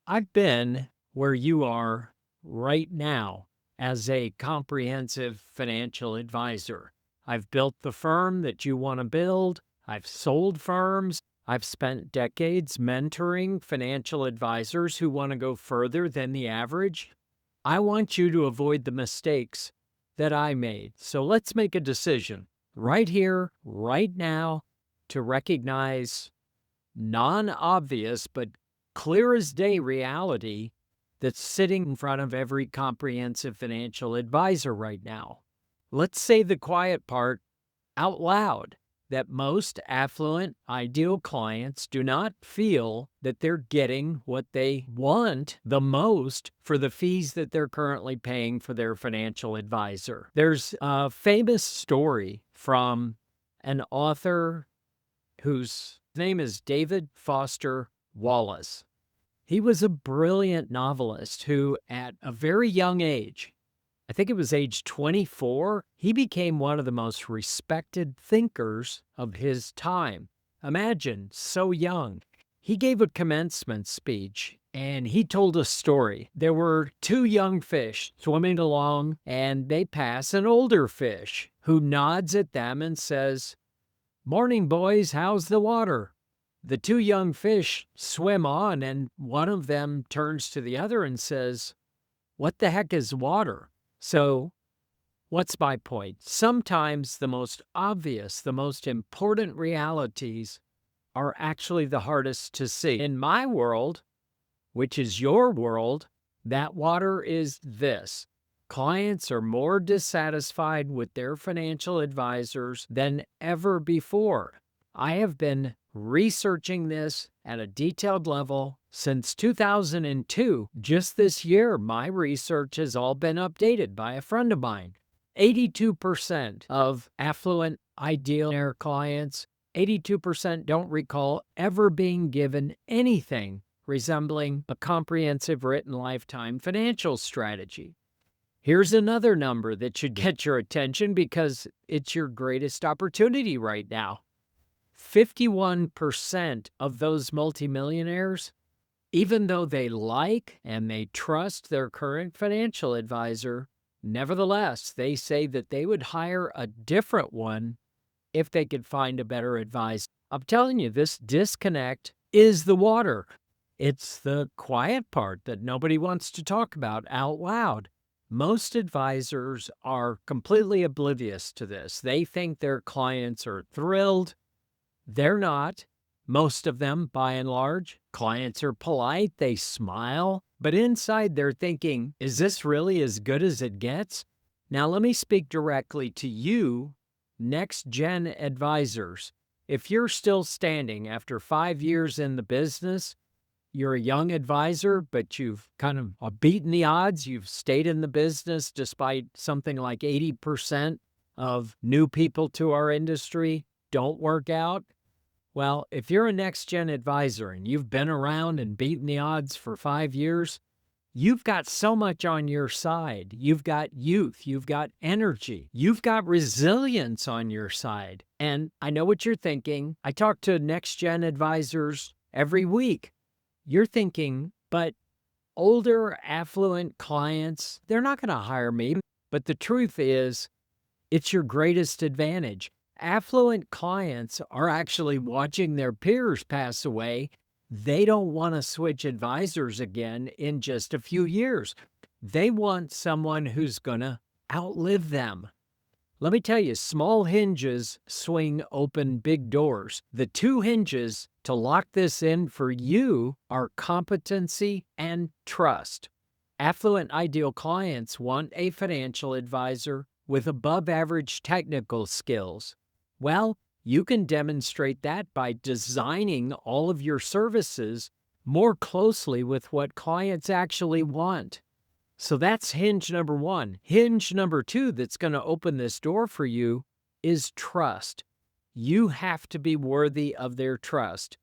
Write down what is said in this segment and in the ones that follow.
I've been where you are right now as a comprehensive financial advisor. I've built the firm that you want to build. I've sold firms. I've spent decades mentoring financial advisors who want to go further than the average. I want you to avoid the mistakes that I made. So let's make a decision right here, right now, to recognize non-obvious but clear as day reality that's sitting in front of every comprehensive financial advisor right now. Let's say the quiet part out loud, that most affluent, ideal clients do not feel that they're getting what they want the most for the fees that they're currently paying for their financial advisor. There's a famous story from an author whose name is David Foster Wallace. He was a brilliant novelist who, at a very young age, I think it was age 24, he became one of the most respected thinkers of his time. Imagine, so young. He gave a commencement speech and he told a story. There were two young fish swimming along and they pass an older fish who nods at them and says, "Morning, boys, how's the water?" The two young fish swim on, and one of them turns to the other and says, "What the heck is water?" So, what's my point? Sometimes the most obvious, the most important realities are actually the hardest to see. In my world, which is your world, that water is this. Clients are more dissatisfied with their financial advisors than ever before. I have been researching this at a detailed level since 2002. Just this year, my research has all been updated by a friend of mine. 82% of affluent ideal clients, 82% don't recall ever being given anything resembling a comprehensive written lifetime financial strategy. Here's another number that should get your attention because it's your greatest opportunity right now. 51% of those multimillionaires, even though they like and they trust their current financial advisor, nevertheless, they say that they would hire a different one if they could find a better advisor. I'm telling you, this disconnect is the water. It's the quiet part that nobody wants to talk about out loud. Most advisors are completely oblivious to this. They think their clients are thrilled. They're not. Most of them, by and large, clients are polite, they smile, but inside they're thinking, is this really as good as it gets? Now, let me speak directly to you, next-gen advisors. If you're still standing after 5 years in the business, you're a young advisor, but you've kind of beaten the odds. You've stayed in the business despite something like 80% of new people to our industry don't work out. Well, if you're a next-gen advisor and you've been around and beaten the odds for 5 years, you've got so much on your side. You've got youth, you've got energy, you've got resilience on your side. And I know what you're thinking. I talk to next-gen advisors every week. You're thinking, but older, affluent clients, they're not going to hire me. But the truth is, it's your greatest advantage. Affluent clients are actually watching their peers pass away. They don't want to switch advisors again in just a few years. They want someone who's going to outlive them. Let me tell you, small hinges swing open big doors. The two hinges to lock this in for you are competency and trust. Affluent ideal clients want a financial advisor with above average technical skills. Well, you can demonstrate that by designing all of your services more closely with what clients actually want. So that's hinge number one. Hinge number two that's going to open this door for you is trust. You have to be worthy of their trust.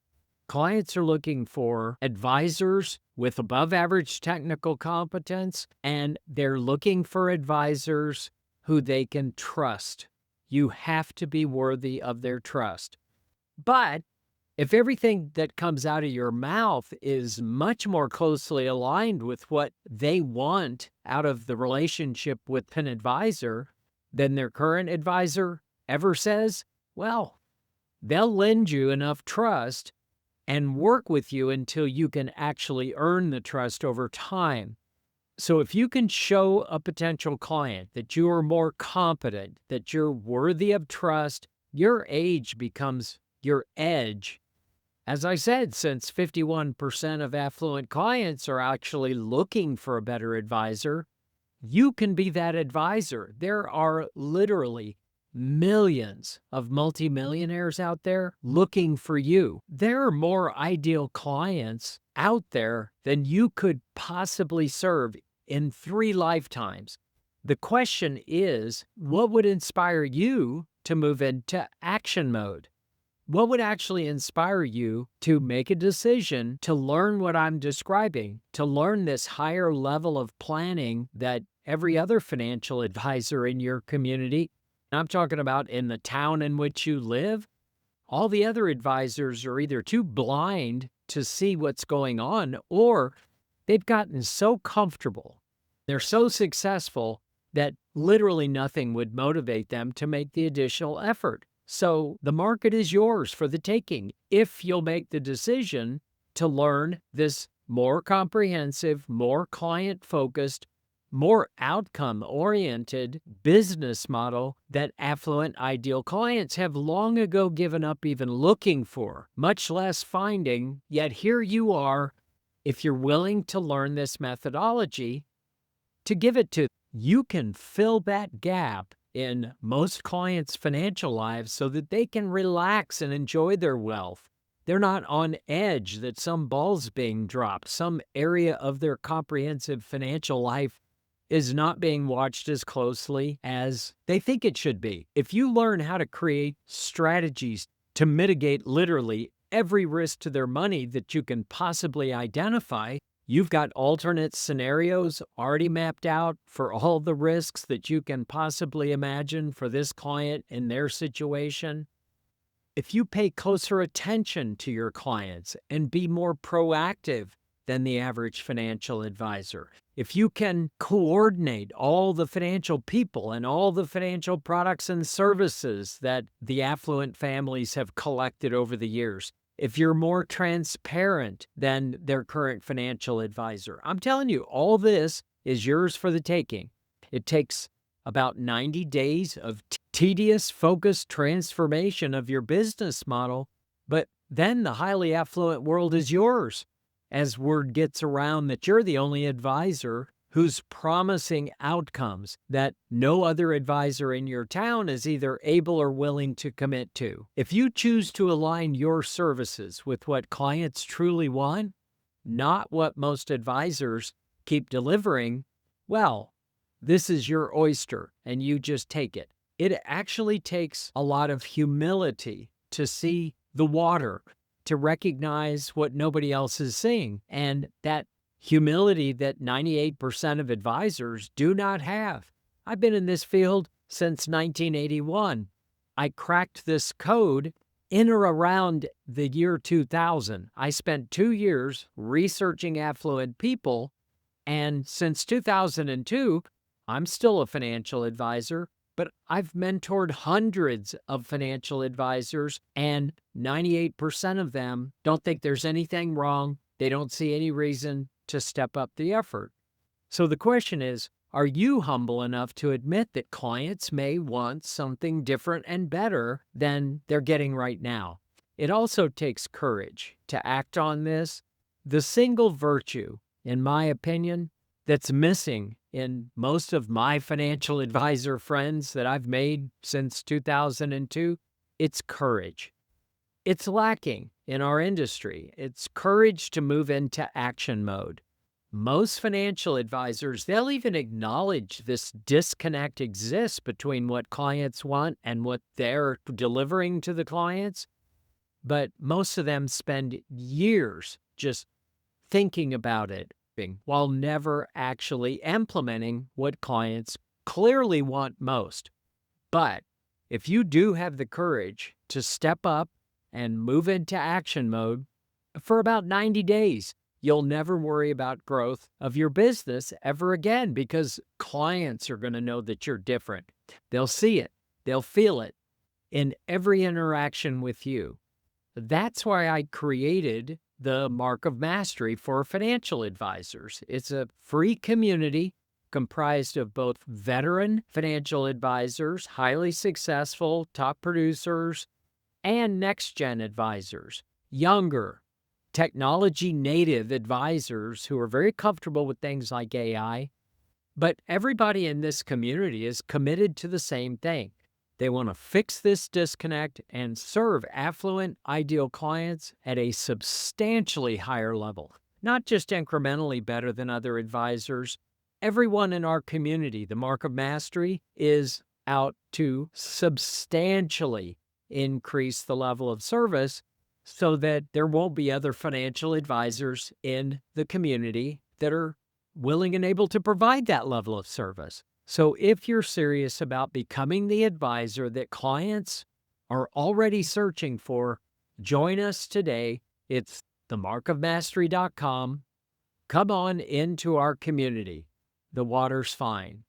Clients are looking for advisors with above average technical competence, and they're looking for advisors who they can trust. You have to be worthy of their trust. But If everything that comes out of your mouth is much more closely aligned with what they want out of the relationship with an advisor than their current advisor ever says, well, they'll lend you enough trust and work with you until you can actually earn the trust over time. So if you can show a potential client that you are more competent, that you're worthy of trust, your age becomes your edge. As I said, since 51% of affluent clients are actually looking for a better advisor, you can be that advisor. There are literally millions of multimillionaires out there looking for you. There are more ideal clients out there than you could possibly serve in 3 lifetimes. The question is, what would inspire you to move into action mode? What would actually inspire you to make a decision to learn what I'm describing, to learn this higher level of planning that every other financial advisor in your community, I'm talking about in the town in which you live, all the other advisors are either too blind to see what's going on or they've gotten so comfortable. They're so successful that literally nothing would motivate them to make the additional effort. So the market is yours for the taking if you'll make the decision to learn this more comprehensive, more client-focused, more outcome-oriented business model that affluent ideal clients have long ago given up even looking for, much less finding, yet here you are, if you're willing to learn this methodology, to give it to. You can fill that gap in most clients' financial lives so that they can relax and enjoy their wealth. They're not on edge that some ball's being dropped, some area of their comprehensive financial life is not being watched as closely as they think it should be. If you learn how to create strategies to mitigate literally every risk to their money that you can possibly identify, you've got alternate scenarios already mapped out for all the risks that you can possibly imagine for this client in their situation. If you pay closer attention to your clients and be more proactive than the average financial advisor, if you can coordinate all the financial people and all the financial products and services that the affluent families have collected over the years, if you're more transparent than their current financial advisor, I'm telling you, all this is yours for the taking. It takes about 90 days of tedious, focused transformation of your business model, but then the highly affluent world is yours. As word gets around that you're the only advisor who's promising outcomes that no other advisor in your town is either able or willing to commit to. If you choose to align your services with what clients truly want, not what most advisors keep delivering, well, this is your oyster and you just take it. It actually takes a lot of humility to see the water, to recognize what nobody else is seeing, and that humility that 98% of advisors do not have. I've been in this field since 1981. I cracked this code in or around the year 2000. I spent 2 years researching affluent people, and since 2002, I'm still a financial advisor, but I've mentored hundreds of financial advisors, and 98% of them don't think there's anything wrong. They don't see any reason to step up the effort. So the question is, are you humble enough to admit that clients may want something different and better than they're getting right now? It also takes courage to act on this. The single virtue, in my opinion, that's missing in most of my financial advisor friends that I've made since 2002, it's courage. It's lacking in our industry. It's courage to move into action mode. Most financial advisors, they'll even acknowledge this disconnect exists between what clients want and what they're delivering to the clients. But most of them spend years just thinking about it while never actually implementing what clients clearly want most. But if you do have the courage to step up and move into action mode for about 90 days. You'll never worry about growth of your business ever again because clients are going to know that you're different. They'll see it, they'll feel it in every interaction with you. That's why I created the Mark of Mastery for financial advisors. It's a free community comprised of both veteran financial advisors, highly successful top producers, and next-gen advisors, younger, technology-native advisors who are very comfortable with things like AI. But everybody in this community is committed to the same thing. They want to fix this disconnect and serve affluent, ideal clients at a substantially higher level, not just incrementally better than other advisors. Everyone in our community, the Mark of Mastery, is out to substantially increase the level of service so that there won't be other financial advisors in the community that are willing and able to provide that level of service. So if you're serious about becoming the advisor that clients are already searching for, join us today. It's themarkofmastery.com. Come on into our community. The water's fine.